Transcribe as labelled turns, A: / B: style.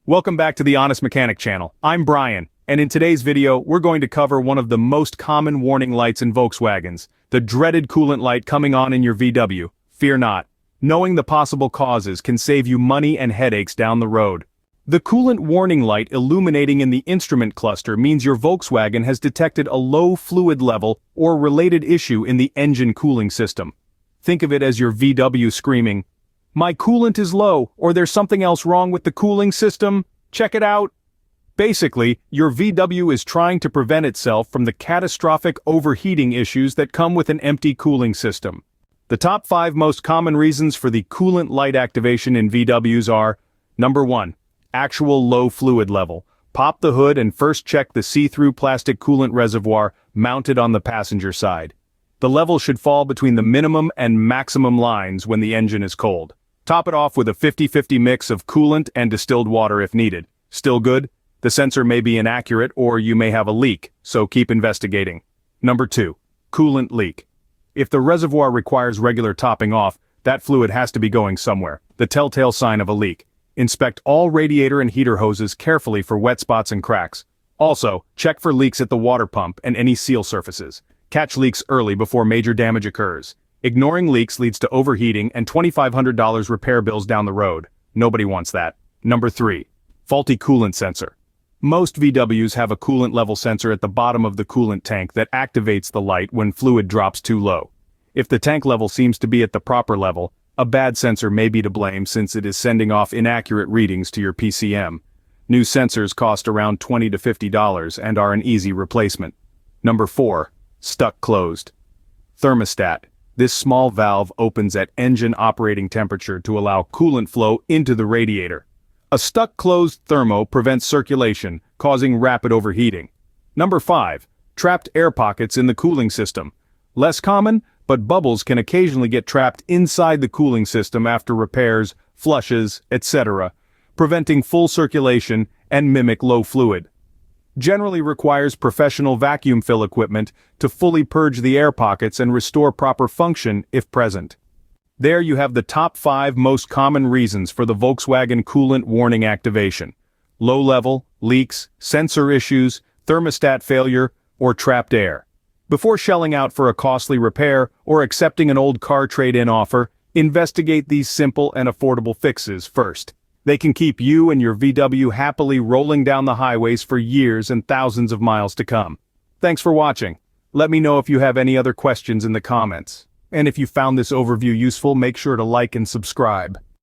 A: Welcome back to the Honest Mechanic channel. I'm Brian, and in today's video, we're going to cover one of the most common warning lights in Volkswagens, the dreaded coolant light coming on in your VW. Fear not. Knowing the possible causes can save you money and headaches down the road. The coolant warning light illuminating in the instrument cluster means your Volkswagen has detected a low fluid level or related issue in the engine cooling system. Think of it as your VW screaming, "My coolant is low, or there's something else wrong with the cooling system, check it out." Basically, your VW is trying to prevent itself from the catastrophic overheating issues that come with an empty cooling system. The top 5 most common reasons for the coolant light activation in VWs are: Number 1. Actual low fluid level. Pop the hood and first check the see-through plastic coolant reservoir mounted on the passenger side. The level should fall between the minimum and maximum lines when the engine is cold. Top it off with a 50-50 mix of coolant and distilled water if needed. Still good? The sensor may be inaccurate or you may have a leak, so keep investigating. Number 2. Coolant leak. If the reservoir requires regular topping off, that fluid has to be going somewhere, the telltale sign of a leak. Inspect all radiator and heater hoses carefully for wet spots and cracks. Also, check for leaks at the water pump and any seal surfaces. Catch leaks early before major damage occurs. Ignoring leaks leads to overheating and $2,500 repair bills down the road. Nobody wants that. Number 3. Faulty coolant sensor. Most VWs have a coolant level sensor at the bottom of the coolant tank that activates the light when fluid drops too low. If the tank level seems to be at the proper level, a bad sensor may be to blame since it is sending off inaccurate readings to your PCM. New sensors cost around $20 to $50 and are an easy replacement. Number 4. Stuck closed. Thermostat. This small valve opens at engine operating temperature to allow coolant flow into the radiator. A stuck closed thermo prevents circulation, causing rapid overheating. Number 5. Trapped air pockets in the cooling system. Less common, but bubbles can occasionally get trapped inside the cooling system after repairs, flushes, etc., preventing full circulation and mimic low fluid. Generally requires professional vacuum fill equipment to fully purge the air pockets and restore proper function if present. There you have the top 5 most common reasons for the Volkswagen coolant warning activation: low level, leaks, sensor issues, thermostat failure, or trapped air. Before shelling out for a costly repair or accepting an old car trade-in offer, investigate these simple and affordable fixes first. They can keep you and your VW happily rolling down the highways for years and thousands of miles to come. Thanks for watching. Let me know if you have any other questions in the comments. And if you found this overview useful, make sure to like and subscribe.